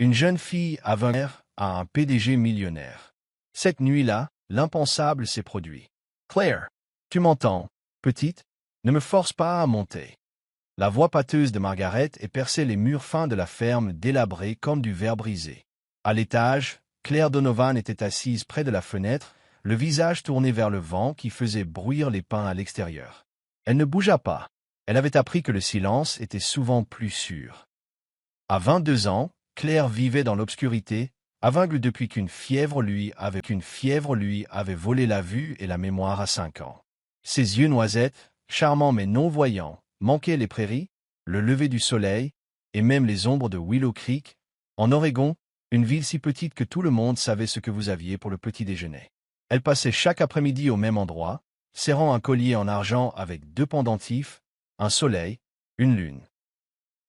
Une jeune fille aveugle à un PDG millionnaire. Cette nuit-là, l'impensable s'est produit. Claire, tu m'entends, petite? Ne me force pas à monter. La voix pâteuse de Margaret perçait les murs fins de la ferme délabrés comme du verre brisé. À l'étage, Claire Donovan était assise près de la fenêtre, le visage tourné vers le vent qui faisait bruire les pins à l'extérieur. Elle ne bougea pas. Elle avait appris que le silence était souvent plus sûr. À 22 ans, Claire vivait dans l'obscurité, aveugle depuis qu'une fièvre lui avait volé la vue et la mémoire à 5 ans. Ses yeux noisettes, charmants mais non-voyants, manquaient les prairies, le lever du soleil, et même les ombres de Willow Creek, en Oregon, une ville si petite que tout le monde savait ce que vous aviez pour le petit déjeuner. Elle passait chaque après-midi au même endroit, serrant un collier en argent avec 2 pendentifs, un soleil, une lune.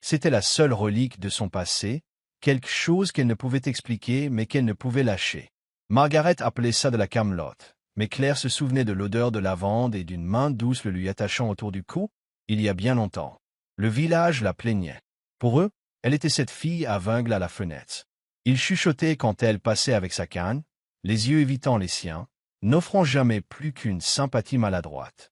C'était la seule relique de son passé, quelque chose qu'elle ne pouvait expliquer mais qu'elle ne pouvait lâcher. Margaret appelait ça de la camelote, mais Claire se souvenait de l'odeur de lavande et d'une main douce le lui attachant autour du cou, il y a bien longtemps. Le village la plaignait. Pour eux, elle était cette fille aveugle à la fenêtre. Ils chuchotaient quand elle passait avec sa canne, les yeux évitant les siens, n'offrant jamais plus qu'une sympathie maladroite.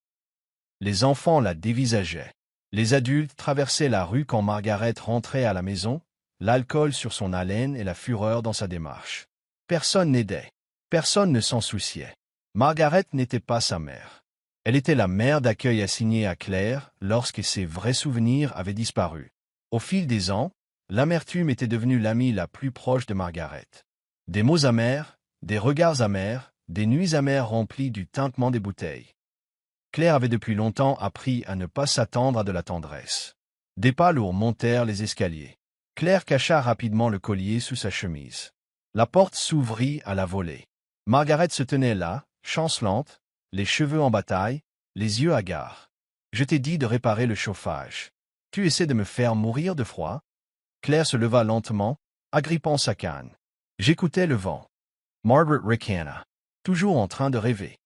Les enfants la dévisageaient. Les adultes traversaient la rue quand Margaret rentrait à la maison, l'alcool sur son haleine et la fureur dans sa démarche. Personne n'aidait. Personne ne s'en souciait. Margaret n'était pas sa mère. Elle était la mère d'accueil assignée à Claire lorsque ses vrais souvenirs avaient disparu. Au fil des ans, l'amertume était devenue l'amie la plus proche de Margaret. Des mots amers, des regards amers, des nuits amères remplies du tintement des bouteilles. Claire avait depuis longtemps appris à ne pas s'attendre à de la tendresse. Des pas lourds montèrent les escaliers. Claire cacha rapidement le collier sous sa chemise. La porte s'ouvrit à la volée. Margaret se tenait là, chancelante, les cheveux en bataille, les yeux hagards. « Je t'ai dit de réparer le chauffage. Tu essaies de me faire mourir de froid ?» Claire se leva lentement, agrippant sa canne. J'écoutais le vent. Margaret ricana, toujours en train de rêver.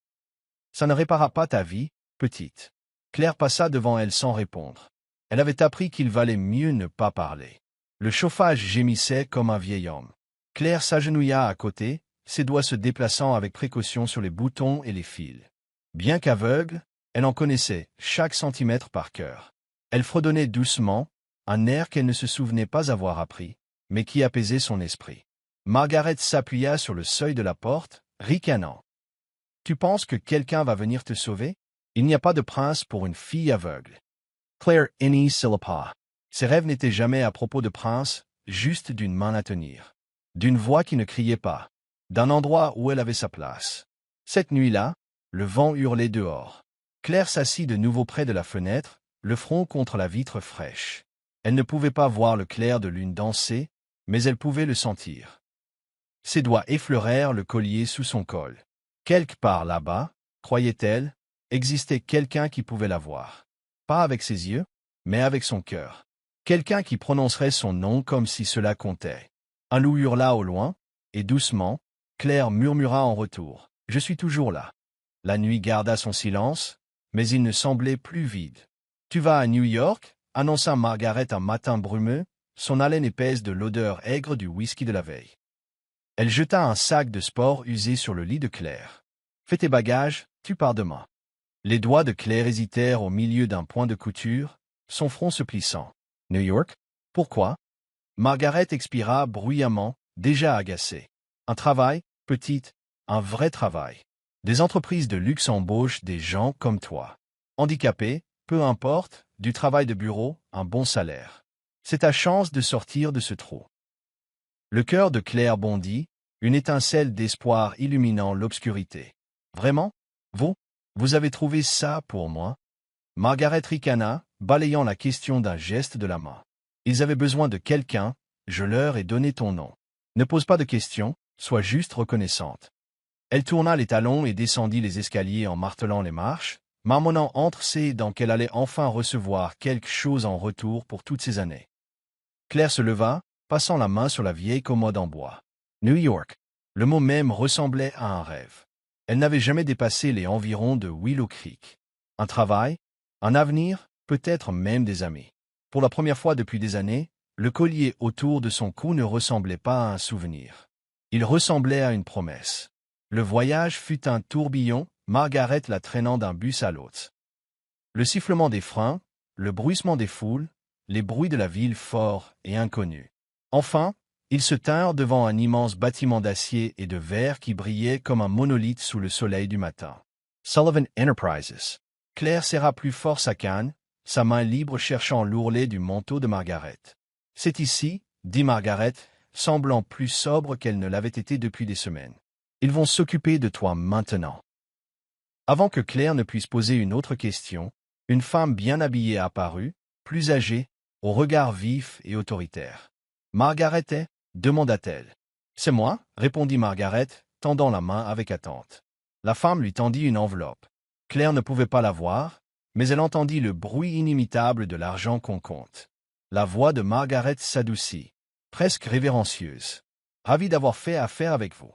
Ça ne répara pas ta vie, petite. Claire passa devant elle sans répondre. Elle avait appris qu'il valait mieux ne pas parler. Le chauffage gémissait comme un vieil homme. Claire s'agenouilla à côté, ses doigts se déplaçant avec précaution sur les boutons et les fils. Bien qu'aveugle, elle en connaissait chaque centimètre par cœur. Elle fredonnait doucement, un air qu'elle ne se souvenait pas avoir appris, mais qui apaisait son esprit. Margaret s'appuya sur le seuil de la porte, ricanant. « Tu penses que quelqu'un va venir te sauver? Il n'y a pas de prince pour une fille aveugle. » Claire henni pas. Ses rêves n'étaient jamais à propos de prince, juste d'une main à tenir. D'une voix qui ne criait pas. D'un endroit où elle avait sa place. Cette nuit-là, le vent hurlait dehors. Claire s'assit de nouveau près de la fenêtre, le front contre la vitre fraîche. Elle ne pouvait pas voir le clair de lune danser, mais elle pouvait le sentir. Ses doigts effleurèrent le collier sous son col. Quelque part là-bas, croyait-elle, existait quelqu'un qui pouvait la voir. Pas avec ses yeux, mais avec son cœur. Quelqu'un qui prononcerait son nom comme si cela comptait. Un loup hurla au loin, et doucement, Claire murmura en retour. « Je suis toujours là. » La nuit garda son silence, mais il ne semblait plus vide. « Tu vas à New York ?» annonça Margaret un matin brumeux, son haleine épaisse de l'odeur aigre du whisky de la veille. Elle jeta un sac de sport usé sur le lit de Claire. « Fais tes bagages, tu pars demain. » Les doigts de Claire hésitèrent au milieu d'un point de couture, son front se plissant. « New York? Pourquoi ?» Margaret expira bruyamment, déjà agacée. « Un travail, petite, un vrai travail. Des entreprises de luxe embauchent des gens comme toi. Handicapés, peu importe, du travail de bureau, un bon salaire. C'est ta chance de sortir de ce trou. » Le cœur de Claire bondit, une étincelle d'espoir illuminant l'obscurité. « Vraiment? Vous avez trouvé ça pour moi ?» Margaret ricana, balayant la question d'un geste de la main. « Ils avaient besoin de quelqu'un, je leur ai donné ton nom. Ne pose pas de questions, sois juste reconnaissante. » Elle tourna les talons et descendit les escaliers en martelant les marches, marmonnant entre ses dents qu'elle allait enfin recevoir quelque chose en retour pour toutes ces années. Claire se leva, passant la main sur la vieille commode en bois. New York. Le mot même ressemblait à un rêve. Elle n'avait jamais dépassé les environs de Willow Creek. Un travail, un avenir, peut-être même des amis. Pour la première fois depuis des années, Le collier autour de son cou ne ressemblait pas à un souvenir. Il ressemblait à une promesse. Le voyage fut un tourbillon, Margaret la traînant d'un bus à l'autre. Le sifflement des freins, le bruissement des foules, les bruits de la ville forts et inconnus. Enfin, ils se tinrent devant un immense bâtiment d'acier et de verre qui brillait comme un monolithe sous le soleil du matin. Sullivan Enterprises. Claire serra plus fort sa canne, sa main libre cherchant l'ourlet du manteau de Margaret. « C'est ici, » dit Margaret, semblant plus sobre qu'elle ne l'avait été depuis des semaines. « Ils vont s'occuper de toi maintenant. » Avant que Claire ne puisse poser une autre question, une femme bien habillée apparut, plus âgée, au regard vif et autoritaire. « Margaret est » demanda-t-elle. « C'est moi » répondit Margaret, tendant la main avec attente. La femme lui tendit une enveloppe. Claire ne pouvait pas la voir, mais elle entendit le bruit inimitable de l'argent qu'on compte. La voix de Margaret s'adoucit, presque révérencieuse. « Ravie d'avoir fait affaire avec vous. »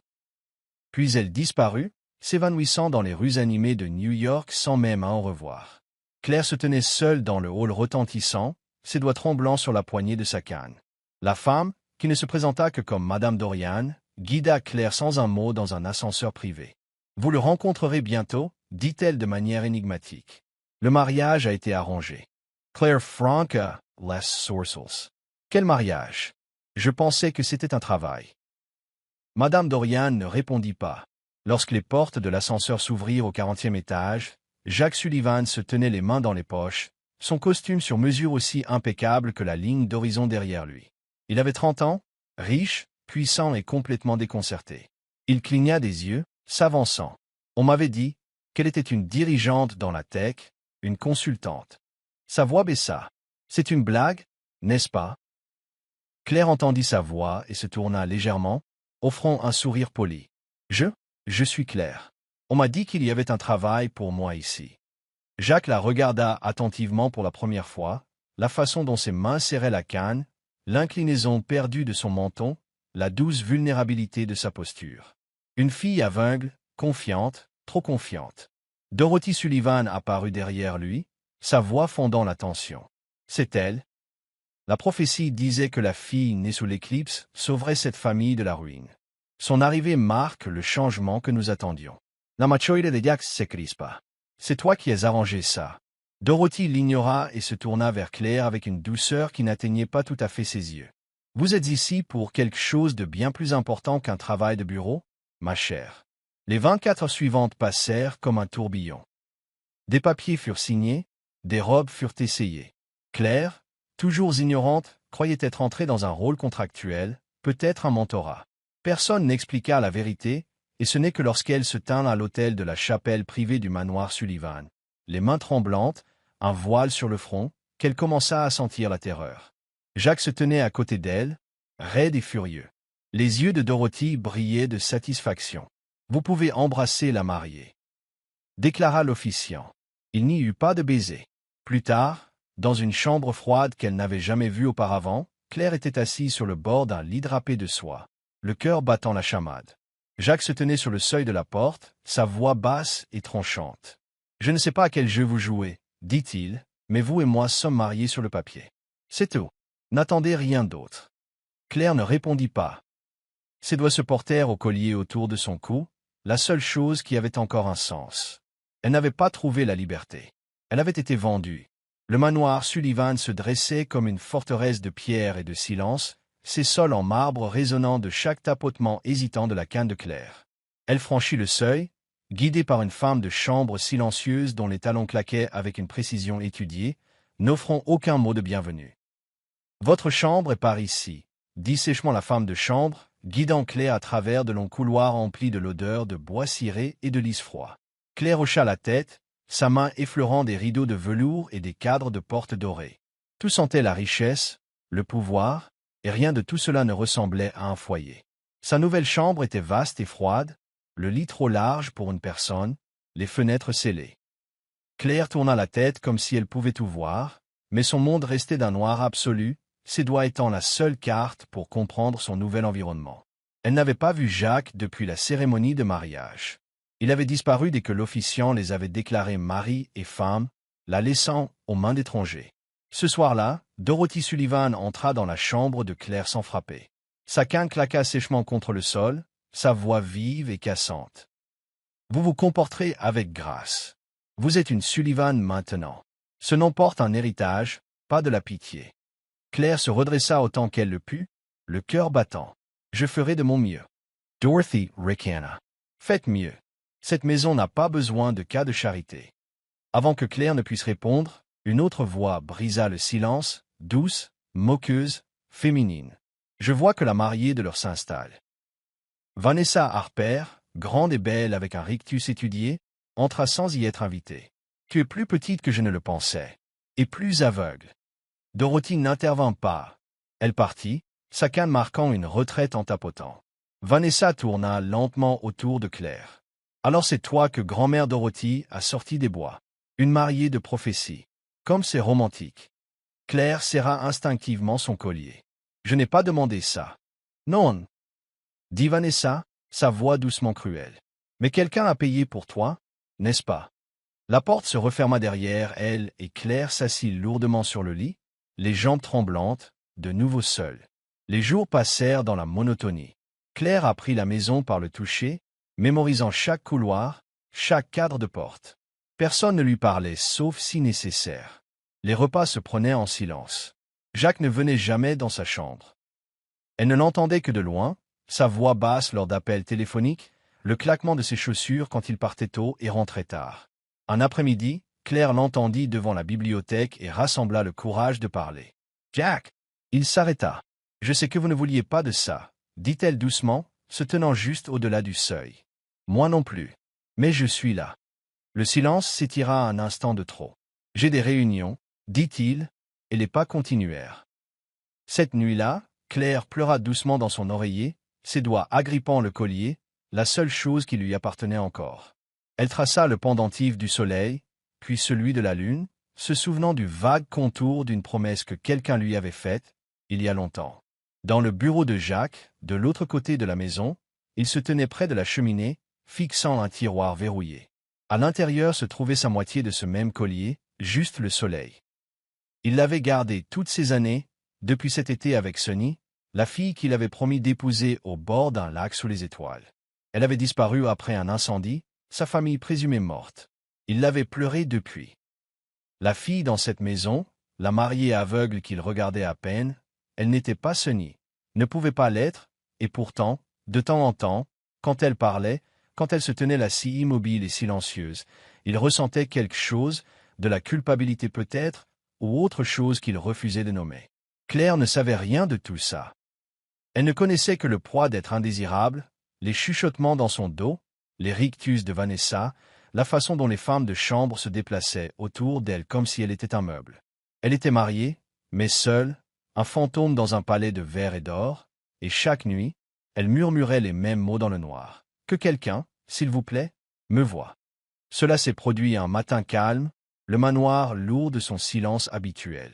Puis elle disparut, s'évanouissant dans les rues animées de New York sans même un au revoir. Claire se tenait seule dans le hall retentissant, ses doigts tremblants sur la poignée de sa canne. La femme, qui ne se présenta que comme Madame Dorian, guida Claire sans un mot dans un ascenseur privé. « Vous le rencontrerez bientôt » dit-elle de manière énigmatique. Le mariage a été arrangé. Claire Franca, les sourcils. Quel mariage? Je pensais que c'était un travail. Madame Dorian ne répondit pas. Lorsque les portes de l'ascenseur s'ouvrirent au 40e étage, Jacques Sullivan se tenait les mains dans les poches, son costume sur mesure aussi impeccable que la ligne d'horizon derrière lui. Il avait 30 ans, riche, puissant et complètement déconcerté. Il cligna des yeux, s'avançant. On m'avait dit qu'elle était une dirigeante dans la tech, une consultante. Sa voix baissa. C'est une blague, n'est-ce pas? Claire entendit sa voix et se tourna légèrement, offrant un sourire poli. Je suis Claire. On m'a dit qu'il y avait un travail pour moi ici. Jacques la regarda attentivement pour la première fois, la façon dont ses mains serraient la canne, l'inclinaison perdue de son menton, la douce vulnérabilité de sa posture. Une fille aveugle, confiante, trop confiante. Dorothy Sullivan apparut derrière lui, sa voix fondant la tension. C'est elle. La prophétie disait que la fille née sous l'éclipse sauverait cette famille de la ruine. Son arrivée marque le changement que nous attendions. La machoide de Jacques se crispa. C'est toi qui as arrangé ça. Dorothy l'ignora et se tourna vers Claire avec une douceur qui n'atteignait pas tout à fait ses yeux. Vous êtes ici pour quelque chose de bien plus important qu'un travail de bureau, ma chère. Les 24 heures suivantes passèrent comme un tourbillon. Des papiers furent signés, des robes furent essayées. Claire, toujours ignorante, croyait être entrée dans un rôle contractuel, peut-être un mentorat. Personne n'expliqua la vérité, et ce n'est que lorsqu'elle se tint à l'autel de la chapelle privée du manoir Sullivan, les mains tremblantes, un voile sur le front, qu'elle commença à sentir la terreur. Jacques se tenait à côté d'elle, raide et furieux. Les yeux de Dorothy brillaient de satisfaction. « Vous pouvez embrasser la mariée », déclara l'officiant. Il n'y eut pas de baiser. Plus tard, dans une chambre froide qu'elle n'avait jamais vue auparavant, Claire était assise sur le bord d'un lit drapé de soie, le cœur battant la chamade. Jacques se tenait sur le seuil de la porte, sa voix basse et tranchante. « Je ne sais pas à quel jeu vous jouez, dit-il, mais vous et moi sommes mariés sur le papier. C'est tout. N'attendez rien d'autre. » Claire ne répondit pas. Ses doigts se portèrent au collier autour de son cou, la seule chose qui avait encore un sens. Elle n'avait pas trouvé la liberté. Elle avait été vendue. Le manoir Sullivan se dressait comme une forteresse de pierre et de silence, ses sols en marbre résonnant de chaque tapotement hésitant de la canne de Claire. Elle franchit le seuil, guidée par une femme de chambre silencieuse dont les talons claquaient avec une précision étudiée, n'offrant aucun mot de bienvenue. « Votre chambre est par ici », dit sèchement la femme de chambre, guidant Claire à travers de longs couloirs emplis de l'odeur de bois ciré et de lys froid. Claire hocha la tête, sa main effleurant des rideaux de velours et des cadres de portes dorées. Tout sentait la richesse, le pouvoir, et rien de tout cela ne ressemblait à un foyer. Sa nouvelle chambre était vaste et froide, le lit trop large pour une personne, les fenêtres scellées. Claire tourna la tête comme si elle pouvait tout voir, mais son monde restait d'un noir absolu, ses doigts étant la seule carte pour comprendre son nouvel environnement. Elle n'avait pas vu Jacques depuis la cérémonie de mariage. Il avait disparu dès que l'officiant les avait déclarés mari et femme, la laissant aux mains d'étrangers. Ce soir-là, Dorothy Sullivan entra dans la chambre de Claire sans frapper. Sa canne claqua sèchement contre le sol, sa voix vive et cassante. Vous vous comporterez avec grâce. Vous êtes une Sullivan maintenant. Ce nom porte un héritage, pas de la pitié. Claire se redressa autant qu'elle le put, le cœur battant. Je ferai de mon mieux. Dorothy ricana. Faites mieux. Cette maison n'a pas besoin de cas de charité. Avant que Claire ne puisse répondre, une autre voix brisa le silence, douce, moqueuse, féminine. Je vois que la mariée de leur s'installe. Vanessa Harper, grande et belle avec un rictus étudié, entra sans y être invitée. Tu es plus petite que je ne le pensais, et plus aveugle. Dorothy n'intervint pas. Elle partit, sa canne marquant une retraite en tapotant. Vanessa tourna lentement autour de Claire. Alors c'est toi que grand-mère Dorothy a sorti des bois. Une mariée de prophétie. Comme c'est romantique. Claire serra instinctivement son collier. Je n'ai pas demandé ça. Non, dit Vanessa, sa voix doucement cruelle. Mais quelqu'un a payé pour toi, n'est-ce pas? La porte se referma derrière elle et Claire s'assit lourdement sur le lit, les jambes tremblantes, de nouveau seule. Les jours passèrent dans la monotonie. Claire apprit la maison par le toucher, mémorisant chaque couloir, chaque cadre de porte. Personne ne lui parlait sauf si nécessaire. Les repas se prenaient en silence. Jacques ne venait jamais dans sa chambre. Elle ne l'entendait que de loin, sa voix basse lors d'appels téléphoniques, le claquement de ses chaussures quand il partait tôt et rentrait tard. Un après-midi, Claire l'entendit devant la bibliothèque et rassembla le courage de parler. « Jack !» Il s'arrêta. « Je sais que vous ne vouliez pas de ça, » dit-elle doucement, se tenant juste au-delà du seuil. « Moi non plus. Mais je suis là. » Le silence s'étira un instant de trop. « J'ai des réunions, » dit-il, et les pas continuèrent. Cette nuit-là, Claire pleura doucement dans son oreiller, ses doigts agrippant le collier, la seule chose qui lui appartenait encore. Elle traça le pendentif du soleil, puis celui de la lune, se souvenant du vague contour d'une promesse que quelqu'un lui avait faite, il y a longtemps. Dans le bureau de Jacques, de l'autre côté de la maison, il se tenait près de la cheminée, fixant un tiroir verrouillé. À l'intérieur se trouvait sa moitié de ce même collier, juste le soleil. Il l'avait gardé toutes ces années, depuis cet été avec Sonny, la fille qu'il avait promis d'épouser au bord d'un lac sous les étoiles. Elle avait disparu après un incendie, sa famille présumée morte. Il l'avait pleurée depuis. La fille dans cette maison, la mariée aveugle qu'il regardait à peine, elle n'était pas Sonny, ne pouvait pas l'être, et pourtant, de temps en temps, quand elle parlait, quand elle se tenait là si immobile et silencieuse, il ressentait quelque chose, de la culpabilité peut-être, ou autre chose qu'il refusait de nommer. Claire ne savait rien de tout ça. Elle ne connaissait que le poids d'être indésirable, les chuchotements dans son dos, les rictus de Vanessa, la façon dont les femmes de chambre se déplaçaient autour d'elle comme si elle était un meuble. Elle était mariée, mais seule, un fantôme dans un palais de verre et d'or, et chaque nuit, elle murmurait les mêmes mots dans le noir. « Que quelqu'un, s'il vous plaît, me voie. » Cela s'est produit un matin calme, le manoir lourd de son silence habituel.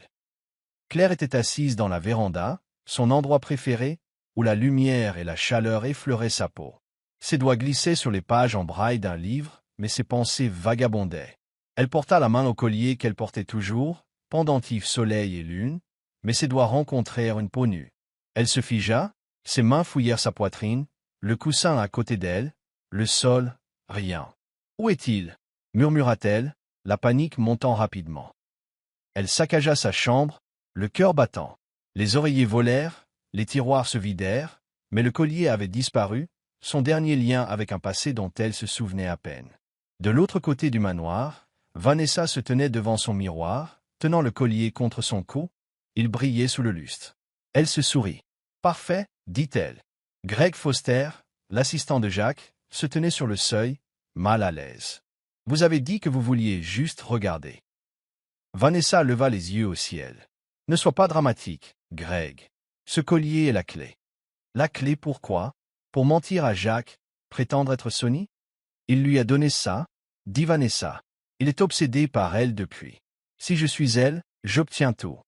Claire était assise dans la véranda, son endroit préféré, où la lumière et la chaleur effleuraient sa peau. Ses doigts glissaient sur les pages en braille d'un livre, mais ses pensées vagabondaient. Elle porta la main au collier qu'elle portait toujours, pendentif soleil et lune, mais ses doigts rencontrèrent une peau nue. Elle se figea, ses mains fouillèrent sa poitrine, le coussin à côté d'elle, le sol, rien. « Où est-il » murmura-t-elle, la panique montant rapidement. Elle saccagea sa chambre, le cœur battant. Les oreillers volèrent, les tiroirs se vidèrent, mais le collier avait disparu, son dernier lien avec un passé dont elle se souvenait à peine. De l'autre côté du manoir, Vanessa se tenait devant son miroir, tenant le collier contre son cou, il brillait sous le lustre. Elle se sourit. « Parfait, » dit-elle. Greg Foster, l'assistant de Jacques, se tenait sur le seuil, mal à l'aise. « Vous avez dit que vous vouliez juste regarder. » Vanessa leva les yeux au ciel. « Ne sois pas dramatique, Greg. Ce collier est la clé. » « La clé pourquoi? Pour mentir à Jacques, prétendre être Sonny? » « Il lui a donné ça, » dit Vanessa. « Il est obsédé par elle depuis. Si je suis elle, j'obtiens tout. »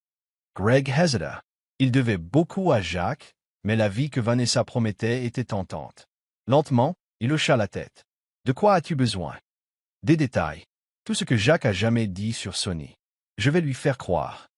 Greg hésita. Il devait beaucoup à Jacques, mais la vie que Vanessa promettait était tentante. Lentement, il hocha la tête. « De quoi as-tu besoin? » « Des détails. Tout ce que Jacques a jamais dit sur Sonny. Je vais lui faire croire. »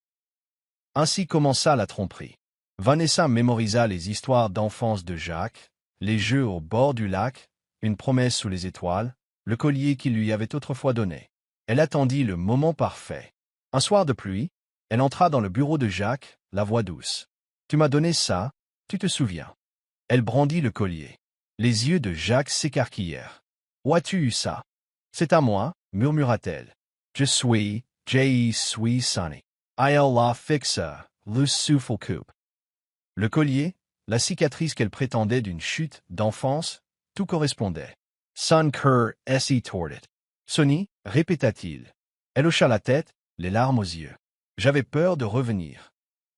Ainsi commença la tromperie. Vanessa mémorisa les histoires d'enfance de Jacques, les jeux au bord du lac, une promesse sous les étoiles, le collier qu'il lui avait autrefois donné. Elle attendit le moment parfait. Un soir de pluie, elle entra dans le bureau de Jacques, la voix douce. « Tu m'as donné ça, tu te souviens ?» Elle brandit le collier. Les yeux de Jacques s'écarquillèrent. « Où as-tu eu ça ?»« C'est à moi, » murmura-t-elle. « Je suis Sonny. Il la fixa, le souffle coupe. » Le collier, la cicatrice qu'elle prétendait d'une chute d'enfance, tout correspondait. « Son cœur est tordit. »« Sonny » répéta-t-il. Elle hocha la tête, les larmes aux yeux. « J'avais peur de revenir. »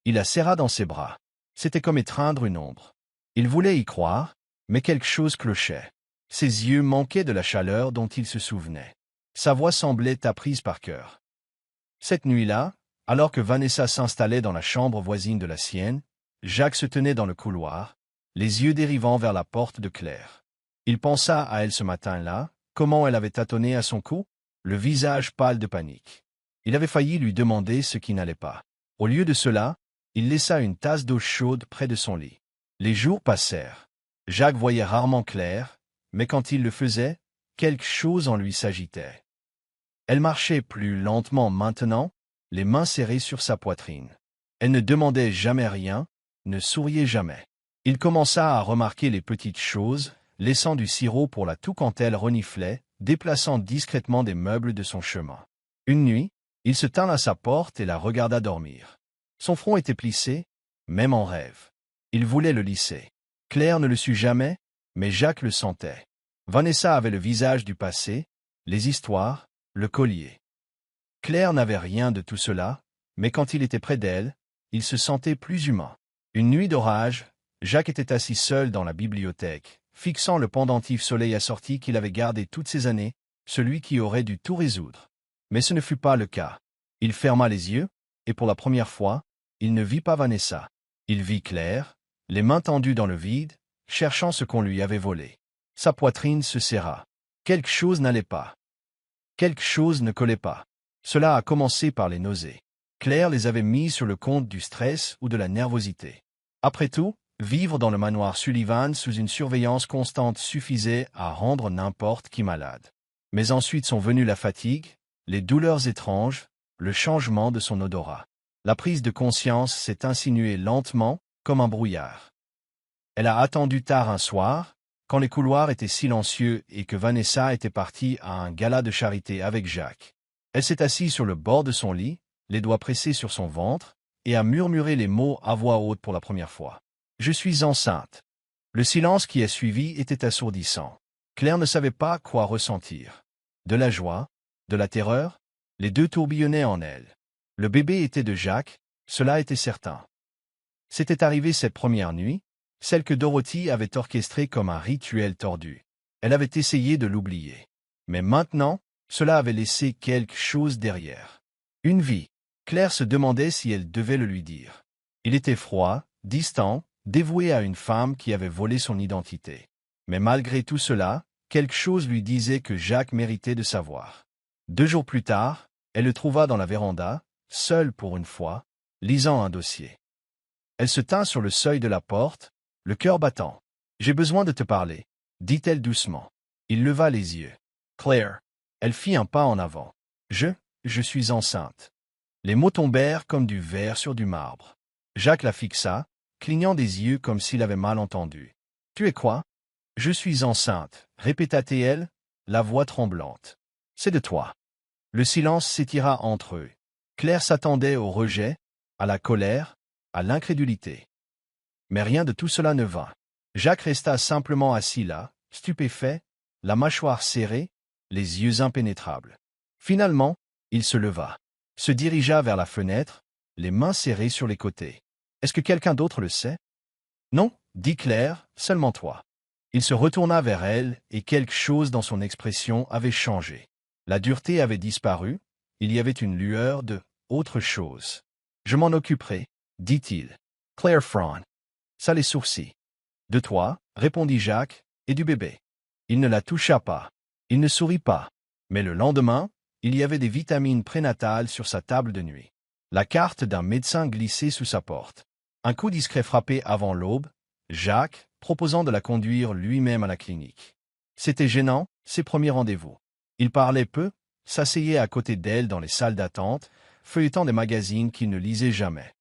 Il la serra dans ses bras. C'était comme étreindre une ombre. Il voulait y croire, mais quelque chose clochait. Ses yeux manquaient de la chaleur dont il se souvenait. Sa voix semblait apprise par cœur. Cette nuit-là, alors que Vanessa s'installait dans la chambre voisine de la sienne, Jacques se tenait dans le couloir, les yeux dérivant vers la porte de Claire. Il pensa à elle ce matin-là, comment elle avait tâtonné à son cou, le visage pâle de panique. Il avait failli lui demander ce qui n'allait pas. Au lieu de cela, il laissa une tasse d'eau chaude près de son lit. Les jours passèrent. Jacques voyait rarement Claire, mais quand il le faisait, quelque chose en lui s'agitait. Elle marchait plus lentement maintenant, les mains serrées sur sa poitrine. Elle ne demandait jamais rien, ne souriait jamais. Il commença à remarquer les petites choses, laissant du sirop pour la toux quand elle reniflait, déplaçant discrètement des meubles de son chemin. Une nuit, il se tint à sa porte et la regarda dormir. Son front était plissé, même en rêve. Il voulait le lisser. Claire ne le sut jamais, mais Jacques le sentait. Vanessa avait le visage du passé, les histoires, le collier. Claire n'avait rien de tout cela, mais quand il était près d'elle, il se sentait plus humain. Une nuit d'orage, Jacques était assis seul dans la bibliothèque, fixant le pendentif soleil assorti qu'il avait gardé toutes ces années, celui qui aurait dû tout résoudre. Mais ce ne fut pas le cas. Il ferma les yeux, et pour la première fois, il ne vit pas Vanessa. Il vit Claire, les mains tendues dans le vide, cherchant ce qu'on lui avait volé. Sa poitrine se serra. Quelque chose n'allait pas. Quelque chose ne collait pas. Cela a commencé par les nausées. Claire les avait mises sur le compte du stress ou de la nervosité. Après tout, vivre dans le manoir Sullivan sous une surveillance constante suffisait à rendre n'importe qui malade. Mais ensuite sont venues la fatigue, les douleurs étranges, le changement de son odorat. La prise de conscience s'est insinuée lentement, comme un brouillard. Elle a attendu tard un soir, quand les couloirs étaient silencieux et que Vanessa était partie à un gala de charité avec Jacques. Elle s'est assise sur le bord de son lit, les doigts pressés sur son ventre, et a murmuré les mots à voix haute pour la première fois. « Je suis enceinte ». Le silence qui a suivi était assourdissant. Claire ne savait pas quoi ressentir. De la joie, de la terreur, les deux tourbillonnaient en elle. Le bébé était de Jacques, cela était certain. C'était arrivé cette première nuit, celle que Dorothy avait orchestrée comme un rituel tordu. Elle avait essayé de l'oublier. Mais maintenant, cela avait laissé quelque chose derrière. Une vie. Claire se demandait si elle devait le lui dire. Il était froid, distant, dévoué à une femme qui avait volé son identité. Mais malgré tout cela, quelque chose lui disait que Jacques méritait de savoir. 2 jours plus tard, elle le trouva dans la véranda, seul pour une fois, lisant un dossier. Elle se tint sur le seuil de la porte, le cœur battant. « J'ai besoin de te parler », dit-elle doucement. Il leva les yeux. « Claire ». Elle fit un pas en avant. « Je suis enceinte ». Les mots tombèrent comme du verre sur du marbre. Jacques la fixa, clignant des yeux comme s'il avait mal entendu. « Tu es quoi ?»« Je suis enceinte », répéta-t-elle, la voix tremblante. « C'est de toi. » Le silence s'étira entre eux. Claire s'attendait au rejet, à la colère, à l'incrédulité. Mais rien de tout cela ne vint. Jacques resta simplement assis là, stupéfait, la mâchoire serrée, les yeux impénétrables. Finalement, il se leva, se dirigea vers la fenêtre, les mains serrées sur les côtés. « Est-ce que quelqu'un d'autre le sait ?»« Non, » dit Claire, « seulement toi. » Il se retourna vers elle et quelque chose dans son expression avait changé. La dureté avait disparu, il y avait une lueur de « autre chose ». « Je m'en occuperai, » dit-il. Claire fronça les sourcils. « De toi, » répondit Jacques, « et du bébé. » Il ne la toucha pas. Il ne sourit pas. Mais le lendemain, il y avait des vitamines prénatales sur sa table de nuit. La carte d'un médecin glissée sous sa porte. Un coup discret frappé avant l'aube, Jacques, proposant de la conduire lui-même à la clinique. C'était gênant, ses premiers rendez-vous. Il parlait peu, s'asseyait à côté d'elle dans les salles d'attente, feuilletant des magazines qu'il ne lisait jamais.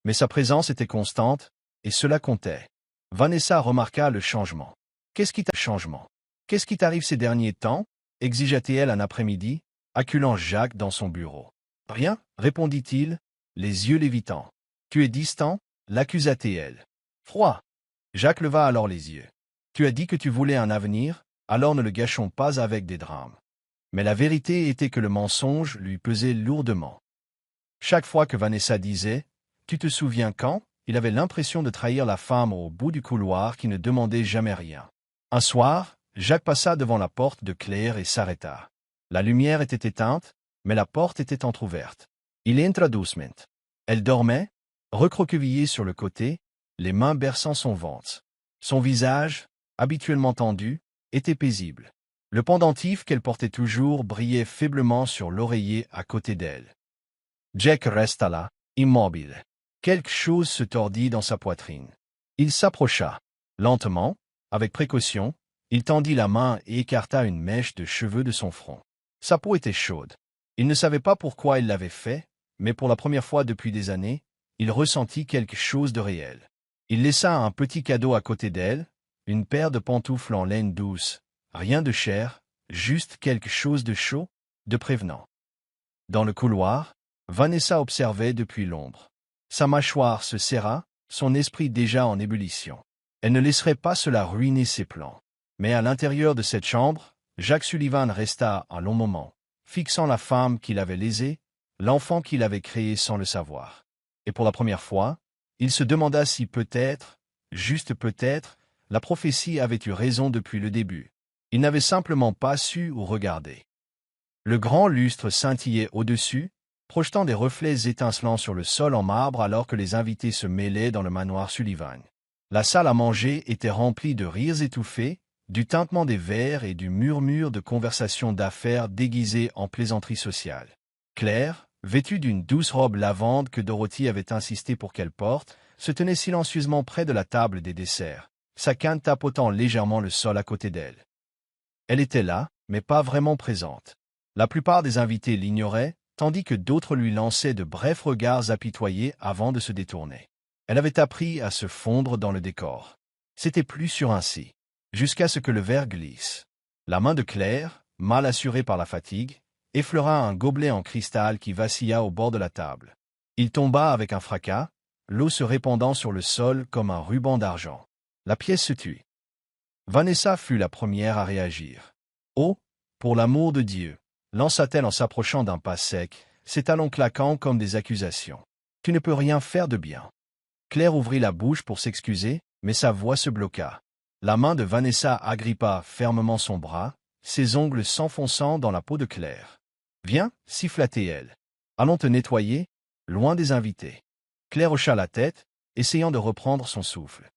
Mais sa présence était constante, et cela comptait. Vanessa remarqua le changement. « Qu'est-ce qui t'arrive ces derniers temps ?» exigea-t-elle un après-midi, acculant Jacques dans son bureau. « Rien, répondit-il, les yeux lévitants. « Tu es distant ?» l'accusa-t-elle. « Froid. » Jacques leva alors les yeux. « Tu as dit que tu voulais un avenir, alors ne le gâchons pas avec des drames. » Mais la vérité était que le mensonge lui pesait lourdement. Chaque fois que Vanessa disait « Tu te souviens quand ?» il avait l'impression de trahir la femme au bout du couloir qui ne demandait jamais rien. Un soir, Jacques passa devant la porte de Claire et s'arrêta. La lumière était éteinte, mais la porte était entr'ouverte. Il entra doucement. Elle dormait, recroquevillée sur le côté, les mains berçant son ventre. Son visage, habituellement tendu, était paisible. Le pendentif qu'elle portait toujours brillait faiblement sur l'oreiller à côté d'elle. Jack resta là, immobile. Quelque chose se tordit dans sa poitrine. Il s'approcha. Lentement, avec précaution, il tendit la main et écarta une mèche de cheveux de son front. Sa peau était chaude. Il ne savait pas pourquoi il l'avait fait, mais pour la première fois depuis des années, il ressentit quelque chose de réel. Il laissa un petit cadeau à côté d'elle, une paire de pantoufles en laine douce, rien de cher, juste quelque chose de chaud, de prévenant. Dans le couloir, Vanessa observait depuis l'ombre. Sa mâchoire se serra, son esprit déjà en ébullition. Elle ne laisserait pas cela ruiner ses plans. Mais à l'intérieur de cette chambre, Jacques Sullivan resta un long moment, fixant la femme qu'il avait lésée, l'enfant qu'il avait créé sans le savoir. Et pour la première fois, il se demanda si peut-être, juste peut-être, la prophétie avait eu raison depuis le début. Il n'avait simplement pas su où regarder. Le grand lustre scintillait au-dessus, projetant des reflets étincelants sur le sol en marbre alors que les invités se mêlaient dans le manoir Sullivan. La salle à manger était remplie de rires étouffés, du tintement des verres et du murmure de conversations d'affaires déguisées en plaisanterie sociale. Claire, vêtue d'une douce robe lavande que Dorothy avait insisté pour qu'elle porte, se tenait silencieusement près de la table des desserts, sa canne tapotant légèrement le sol à côté d'elle. Elle était là, mais pas vraiment présente. La plupart des invités l'ignoraient, tandis que d'autres lui lançaient de brefs regards apitoyés avant de se détourner. Elle avait appris à se fondre dans le décor. C'était plus sûr ainsi, jusqu'à ce que le verre glisse. La main de Claire, mal assurée par la fatigue, effleura un gobelet en cristal qui vacilla au bord de la table. Il tomba avec un fracas, l'eau se répandant sur le sol comme un ruban d'argent. La pièce se tut. Vanessa fut la première à réagir. « Oh, pour l'amour de Dieu !» lança-t-elle en s'approchant d'un pas sec, ses talons claquant comme des accusations. « Tu ne peux rien faire de bien. » Claire ouvrit la bouche pour s'excuser, mais sa voix se bloqua. La main de Vanessa agrippa fermement son bras, ses ongles s'enfonçant dans la peau de Claire. « Viens, siffla-t-elle. Allons te nettoyer, loin des invités. » Claire hocha la tête, essayant de reprendre son souffle.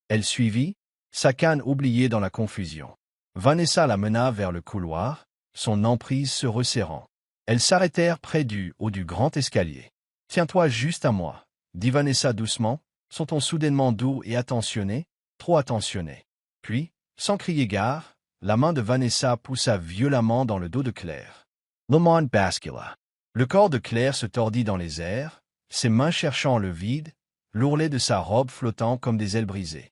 Elle suivit, sa canne oubliée dans la confusion. Vanessa la mena vers le couloir, son emprise se resserrant. Elles s'arrêtèrent près du haut du grand escalier. « Tiens-toi juste à moi, » dit Vanessa doucement, son ton soudainement doux et attentionné, trop attentionné. Puis, sans crier gare, la main de Vanessa poussa violemment dans le dos de Claire. Le monde bascula. Le corps de Claire se tordit dans les airs, ses mains cherchant le vide, l'ourlet de sa robe flottant comme des ailes brisées.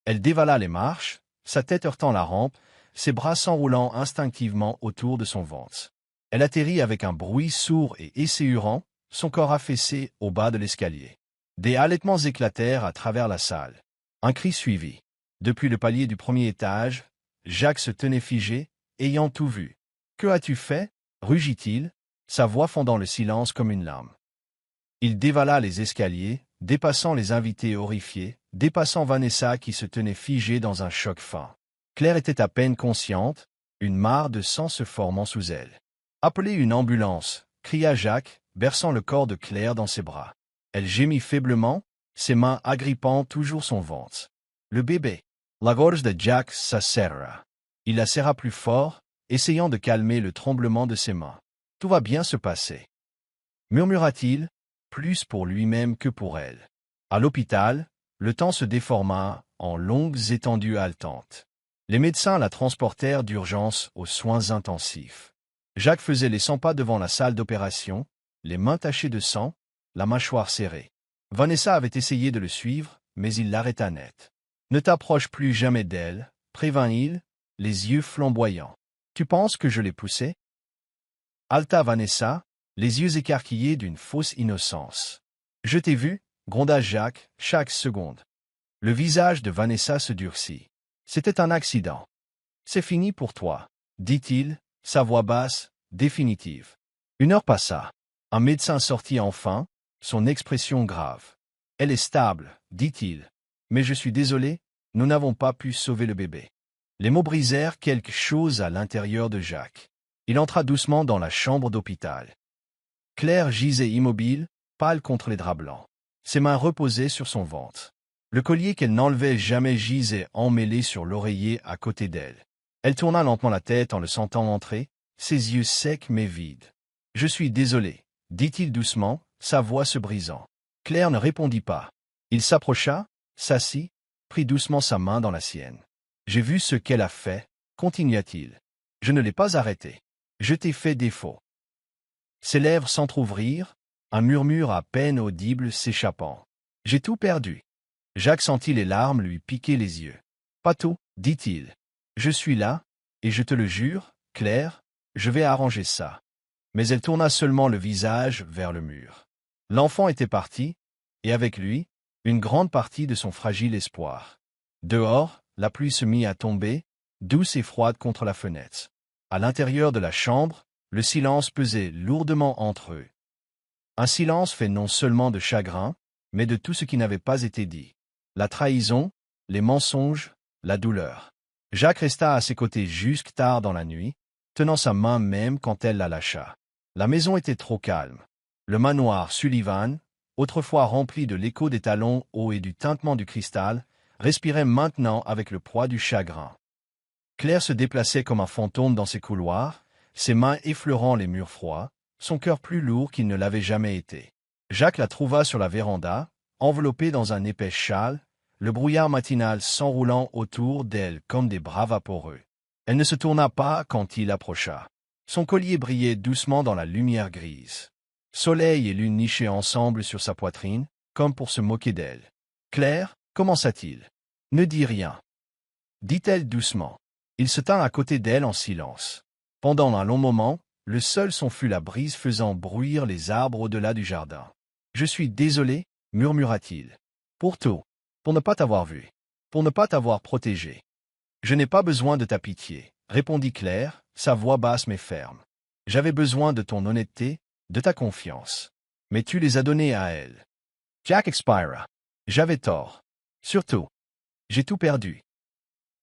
Elle dévala les marches, sa tête heurtant la rampe, ses bras s'enroulant instinctivement autour de son ventre. Elle atterrit avec un bruit sourd et esséhurant, son corps affaissé au bas de l'escalier. Des halètements éclatèrent à travers la salle. Un cri suivit. Depuis le palier du premier étage, Jacques se tenait figé, ayant tout vu. « Que as-tu fait ?» rugit-il, sa voix fondant le silence comme une lame. Il dévala les escaliers, dépassant les invités horrifiés, dépassant Vanessa qui se tenait figée dans un choc fin. Claire était à peine consciente, une mare de sang se formant sous elle. « Appelez une ambulance !» cria Jacques, berçant le corps de Claire dans ses bras. Elle gémit faiblement, ses mains agrippant toujours son ventre. Le bébé. La gorge de Jacques s'asserra. Il la serra plus fort, essayant de calmer le tremblement de ses mains. « Tout va bien se passer. » murmura-t-il, plus pour lui-même que pour elle. À l'hôpital, le temps se déforma en longues étendues haletantes. Les médecins la transportèrent d'urgence aux soins intensifs. Jacques faisait les 100 pas devant la salle d'opération, les mains tachées de sang, la mâchoire serrée. Vanessa avait essayé de le suivre, mais il l'arrêta net. « Ne t'approche plus jamais d'elle, prévint-il, les yeux flamboyants. Tu penses que je l'ai poussée ?» Haleta Vanessa, les yeux écarquillés d'une fausse innocence. « Je t'ai vu, » gronda Jacques, chaque seconde. Le visage de Vanessa se durcit. « C'était un accident. »« C'est fini pour toi, » dit-il, sa voix basse, définitive. Une heure passa. Un médecin sortit enfin, son expression grave. « Elle est stable, » dit-il. « Mais je suis désolé, nous n'avons pas pu sauver le bébé. » Les mots brisèrent quelque chose à l'intérieur de Jacques. Il entra doucement dans la chambre d'hôpital. Claire gisait immobile, pâle contre les draps blancs. Ses mains reposaient sur son ventre. Le collier qu'elle n'enlevait jamais gisait emmêlé sur l'oreiller à côté d'elle. Elle tourna lentement la tête en le sentant entrer, ses yeux secs mais vides. « Je suis désolé, » dit-il doucement, sa voix se brisant. Claire ne répondit pas. Il s'approcha, s'assit, prit doucement sa main dans la sienne. « J'ai vu ce qu'elle a fait, » continua-t-il. « Je ne l'ai pas arrêtée. Je t'ai fait défaut. » Ses lèvres s'entr'ouvrirent, un murmure à peine audible s'échappant. « J'ai tout perdu. » Jacques sentit les larmes lui piquer les yeux. « Pas tout, » dit-il. « Je suis là, et je te le jure, Claire, je vais arranger ça. » Mais elle tourna seulement le visage vers le mur. L'enfant était parti, et avec lui, une grande partie de son fragile espoir. Dehors, la pluie se mit à tomber, douce et froide contre la fenêtre. À l'intérieur de la chambre, le silence pesait lourdement entre eux. Un silence fait non seulement de chagrin, mais de tout ce qui n'avait pas été dit. La trahison, les mensonges, la douleur. Jacques resta à ses côtés jusque tard dans la nuit, tenant sa main même quand elle la lâcha. La maison était trop calme. Le manoir Sullivan, autrefois rempli de l'écho des talons hauts et du tintement du cristal, respirait maintenant avec le poids du chagrin. Claire se déplaçait comme un fantôme dans ses couloirs, ses mains effleurant les murs froids, son cœur plus lourd qu'il ne l'avait jamais été. Jacques la trouva sur la véranda, enveloppée dans un épais châle, le brouillard matinal s'enroulant autour d'elle comme des bras vaporeux. Elle ne se tourna pas quand il approcha. Son collier brillait doucement dans la lumière grise. Soleil et lune nichaient ensemble sur sa poitrine, comme pour se moquer d'elle. « Claire, commença-t-il. Ne dis rien. » dit-elle doucement. Il se tint à côté d'elle en silence. Pendant un long moment, le seul son fut la brise faisant bruire les arbres au-delà du jardin. « Je suis désolé, » murmura-t-il. « Pour tout. Pour ne pas t'avoir vu. Pour ne pas t'avoir protégé. »« Je n'ai pas besoin de ta pitié, » répondit Claire, sa voix basse mais ferme. « J'avais besoin de ton honnêteté, de ta confiance. Mais tu les as donnés à elle. » Jack expira. « J'avais tort. Surtout. J'ai tout perdu. »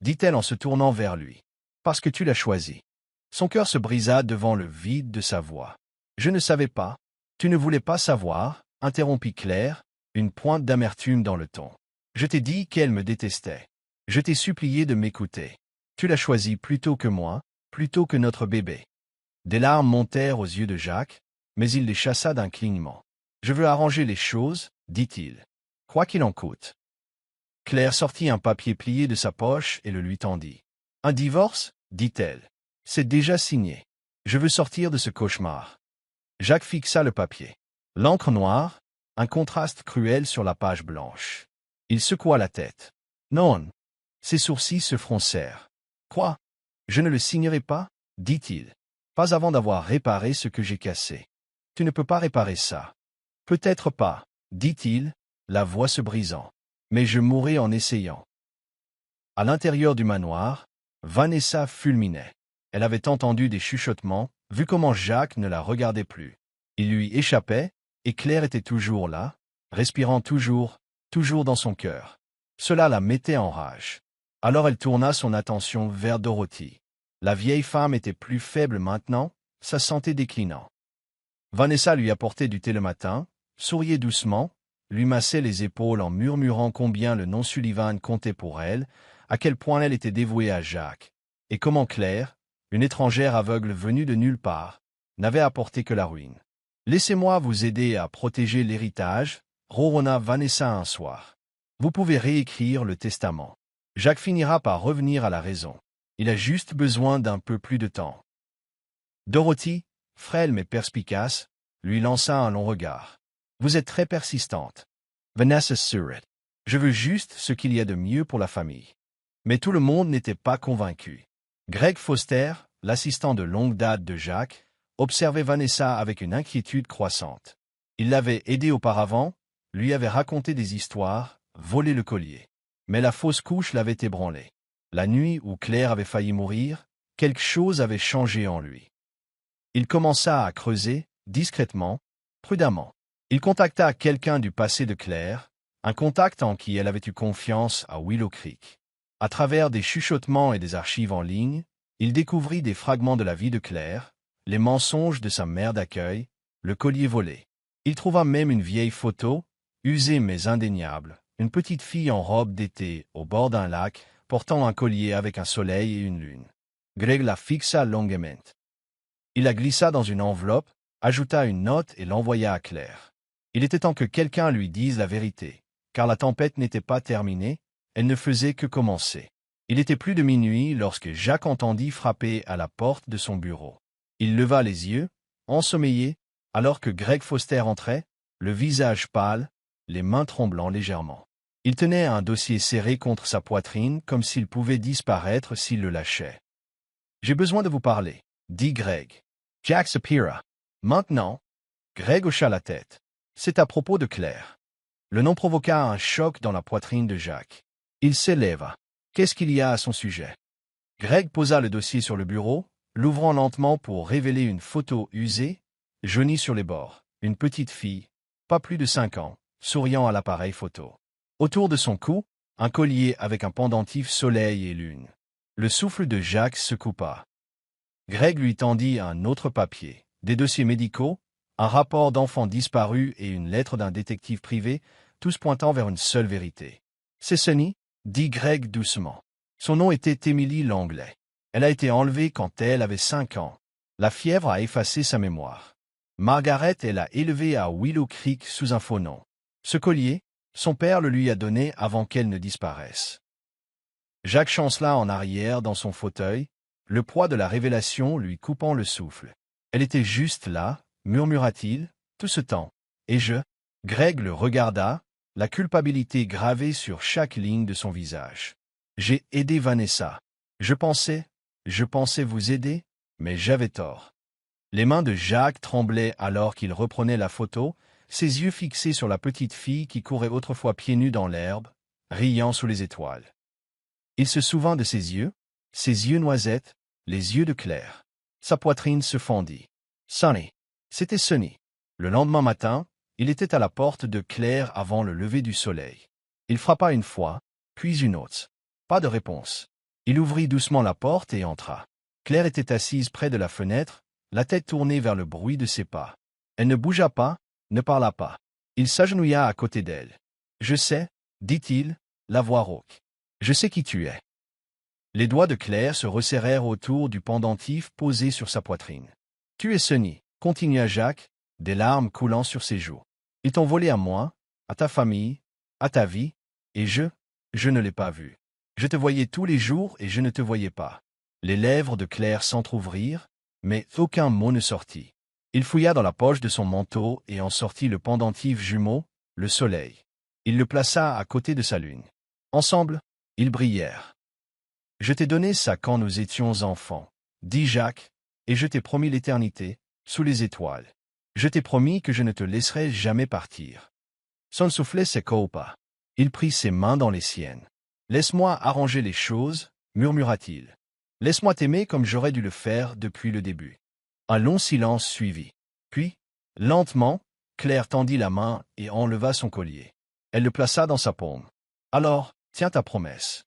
dit-elle en se tournant vers lui. « Parce que tu l'as choisi. » Son cœur se brisa devant le vide de sa voix. « Je ne savais pas. Tu ne voulais pas savoir, » interrompit Claire, une pointe d'amertume dans le ton. « Je t'ai dit qu'elle me détestait. Je t'ai supplié de m'écouter. Tu l'as choisi plutôt que moi, plutôt que notre bébé. » Des larmes montèrent aux yeux de Jacques, mais il les chassa d'un clignement. « Je veux arranger les choses, » dit-il. « Quoi qu'il en coûte. » Claire sortit un papier plié de sa poche et le lui tendit. « Un divorce ?» dit-elle. « C'est déjà signé. Je veux sortir de ce cauchemar. » Jacques fixa le papier. L'encre noire, un contraste cruel sur la page blanche. Il secoua la tête. « Non. » Ses sourcils se froncèrent. « Quoi? Je ne le signerai pas ?» dit-il. « Pas avant d'avoir réparé ce que j'ai cassé. Tu ne peux pas réparer ça. »« Peut-être pas, » dit-il, la voix se brisant. « Mais je mourrai en essayant. » À l'intérieur du manoir, Vanessa fulminait. Elle avait entendu des chuchotements, vu comment Jacques ne la regardait plus. Il lui échappait, et Claire était toujours là, respirant toujours, toujours dans son cœur. Cela la mettait en rage. Alors elle tourna son attention vers Dorothy. La vieille femme était plus faible maintenant, sa santé déclinant. Vanessa lui apportait du thé le matin, souriait doucement, lui massait les épaules en murmurant combien le nom Sullivan comptait pour elle, à quel point elle était dévouée à Jacques, et comment Claire, une étrangère aveugle venue de nulle part, n'avait apporté que la ruine. Laissez-moi vous aider à protéger l'héritage, ronronna Vanessa un soir. Vous pouvez réécrire le testament. Jacques finira par revenir à la raison. Il a juste besoin d'un peu plus de temps. Dorothy, frêle mais perspicace, lui lança un long regard. Vous êtes très persistante. Vanessa sourit. Je veux juste ce qu'il y a de mieux pour la famille. Mais tout le monde n'était pas convaincu. Greg Foster, l'assistant de longue date de Jacques, observait Vanessa avec une inquiétude croissante. Il l'avait aidée auparavant, lui avait raconté des histoires, volé le collier. Mais la fausse couche l'avait ébranlé. La nuit où Claire avait failli mourir, quelque chose avait changé en lui. Il commença à creuser, discrètement, prudemment. Il contacta quelqu'un du passé de Claire, un contact en qui elle avait eu confiance à Willow Creek. À travers des chuchotements et des archives en ligne, il découvrit des fragments de la vie de Claire, les mensonges de sa mère d'accueil, le collier volé. Il trouva même une vieille photo, usée mais indéniable, une petite fille en robe d'été au bord d'un lac, portant un collier avec un soleil et une lune. Greg la fixa longuement. Il la glissa dans une enveloppe, ajouta une note et l'envoya à Claire. Il était temps que quelqu'un lui dise la vérité, car la tempête n'était pas terminée, elle ne faisait que commencer. Il était plus de minuit lorsque Jacques entendit frapper à la porte de son bureau. Il leva les yeux, ensommeillé, alors que Greg Foster entrait, le visage pâle, les mains tremblant légèrement. Il tenait un dossier serré contre sa poitrine comme s'il pouvait disparaître s'il le lâchait. « J'ai besoin de vous parler, » dit Greg. Jack soupira. « Maintenant ?» Greg hocha la tête. « C'est à propos de Claire. » Le nom provoqua un choc dans la poitrine de Jacques. Il s'éleva. « Qu'est-ce qu'il y a à son sujet ?» Greg posa le dossier sur le bureau, l'ouvrant lentement pour révéler une photo usée, jaunie sur les bords. Une petite fille, pas plus de 5 ans, souriant à l'appareil photo. Autour de son cou, un collier avec un pendentif soleil et lune. Le souffle de Jacques se coupa. Greg lui tendit un autre papier, des dossiers médicaux, un rapport d'enfant disparu et une lettre d'un détective privé, tous pointant vers une seule vérité. « C'est Sunny » dit Greg doucement. Son nom était Emily Langley. Elle a été enlevée quand elle avait 5 ans. La fièvre a effacé sa mémoire. Margaret l'a élevée à Willow Creek sous un faux nom. Ce collier, son père le lui a donné avant qu'elle ne disparaisse. Jacques chancela en arrière dans son fauteuil, le poids de la révélation lui coupant le souffle. « Elle était juste là, » murmura-t-il, « tout ce temps. Et je… » Greg le regarda, la culpabilité gravée sur chaque ligne de son visage. « J'ai aidé Vanessa. Je pensais vous aider, mais j'avais tort. » Les mains de Jacques tremblaient alors qu'il reprenait la photo, ses yeux fixés sur la petite fille qui courait autrefois pieds nus dans l'herbe, riant sous les étoiles. Il se souvint de ses yeux noisettes, les yeux de Claire. Sa poitrine se fendit. Sunny. C'était Sunny. Le lendemain matin, il était à la porte de Claire avant le lever du soleil. Il frappa une fois, puis une autre. Pas de réponse. Il ouvrit doucement la porte et entra. Claire était assise près de la fenêtre, la tête tournée vers le bruit de ses pas. Elle ne bougea pas, ne parla pas. Il s'agenouilla à côté d'elle. « Je sais, » dit-il, la voix rauque. « Je sais qui tu es. » Les doigts de Claire se resserrèrent autour du pendentif posé sur sa poitrine. « Tu es Sunny, » continua Jacques, des larmes coulant sur ses joues. « Ils t'ont volé à moi, à ta famille, à ta vie, et je ne l'ai pas vu. Je te voyais tous les jours et je ne te voyais pas. » Les lèvres de Claire s'entr'ouvrirent, mais aucun mot ne sortit. Il fouilla dans la poche de son manteau et en sortit le pendentif jumeau, le soleil. Il le plaça à côté de sa lune. Ensemble, ils brillèrent. « Je t'ai donné ça quand nous étions enfants, » dit Jacques, « et je t'ai promis l'éternité, sous les étoiles. Je t'ai promis que je ne te laisserai jamais partir. » Son soufflet s'écoupa. Il prit ses mains dans les siennes. « Laisse-moi arranger les choses, » murmura-t-il. « Laisse-moi t'aimer comme j'aurais dû le faire depuis le début. » Un long silence suivit. Puis, lentement, Claire tendit la main et enleva son collier. Elle le plaça dans sa paume. « Alors, tiens ta promesse. »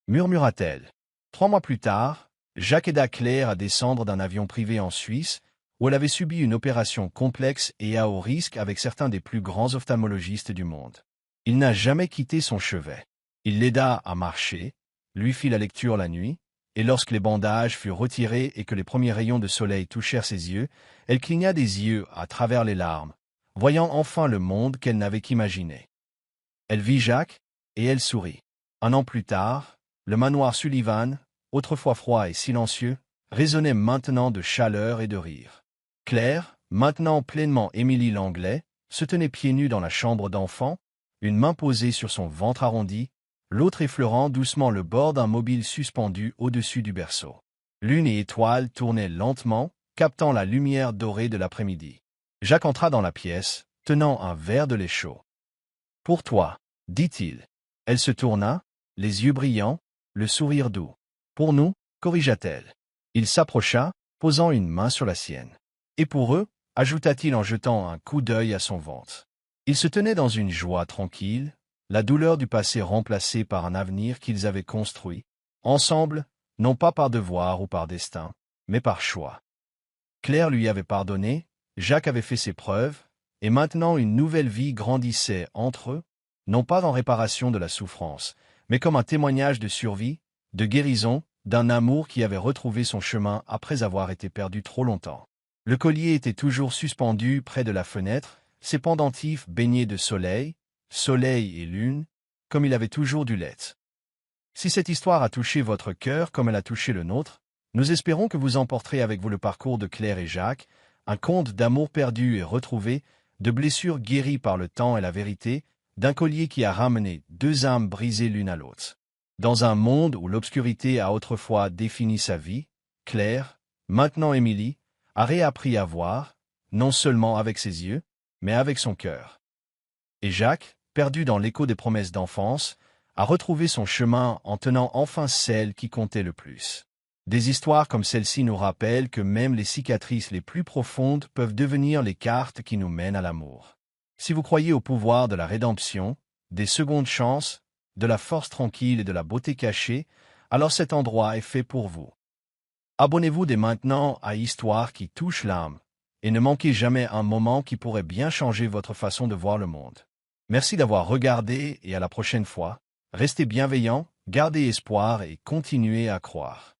murmura-t-elle. 3 mois plus tard, Jacques aida Claire à descendre d'un avion privé en Suisse, où elle avait subi une opération complexe et à haut risque avec certains des plus grands ophtalmologistes du monde. Il n'a jamais quitté son chevet. Il l'aida à marcher, lui fit la lecture la nuit, et lorsque les bandages furent retirés et que les premiers rayons de soleil touchèrent ses yeux, elle cligna des yeux à travers les larmes, voyant enfin le monde qu'elle n'avait qu'imaginé. Elle vit Jacques, et elle sourit. Un an plus tard, le manoir Sullivan, autrefois froid et silencieux, résonnait maintenant de chaleur et de rire. Claire, maintenant pleinement Émilie Langlais, se tenait pieds nus dans la chambre d'enfant, une main posée sur son ventre arrondi, l'autre effleurant doucement le bord d'un mobile suspendu au-dessus du berceau. Lune et étoiles tournaient lentement, captant la lumière dorée de l'après-midi. Jacques entra dans la pièce, tenant un verre de lait chaud. « Pour toi, » dit-il. Elle se tourna, les yeux brillants, le sourire doux. « Pour nous, » corrigea-t-elle. Il s'approcha, posant une main sur la sienne. « Et pour eux » ajouta-t-il en jetant un coup d'œil à son ventre. Ils se tenaient dans une joie tranquille, la douleur du passé remplacée par un avenir qu'ils avaient construit, ensemble, non pas par devoir ou par destin, mais par choix. Claire lui avait pardonné, Jacques avait fait ses preuves, et maintenant une nouvelle vie grandissait entre eux, non pas en réparation de la souffrance, mais comme un témoignage de survie, de guérison, d'un amour qui avait retrouvé son chemin après avoir été perdu trop longtemps. Le collier était toujours suspendu près de la fenêtre, ses pendentifs baignés de soleil, soleil et lune, comme il avait toujours dû l'être. Si cette histoire a touché votre cœur comme elle a touché le nôtre, nous espérons que vous emporterez avec vous le parcours de Claire et Jacques, un conte d'amour perdu et retrouvé, de blessures guéries par le temps et la vérité, d'un collier qui a ramené deux âmes brisées l'une à l'autre. Dans un monde où l'obscurité a autrefois défini sa vie, Claire, maintenant Émilie, a réappris à voir, non seulement avec ses yeux, mais avec son cœur. Et Jacques, perdu dans l'écho des promesses d'enfance, a retrouvé son chemin en tenant enfin celle qui comptait le plus. Des histoires comme celle-ci nous rappellent que même les cicatrices les plus profondes peuvent devenir les cartes qui nous mènent à l'amour. Si vous croyez au pouvoir de la rédemption, des secondes chances, de la force tranquille et de la beauté cachée, alors cet endroit est fait pour vous. Abonnez-vous dès maintenant à Histoire qui touche l'âme, et ne manquez jamais un moment qui pourrait bien changer votre façon de voir le monde. Merci d'avoir regardé et à la prochaine fois. Restez bienveillants, gardez espoir et continuez à croire.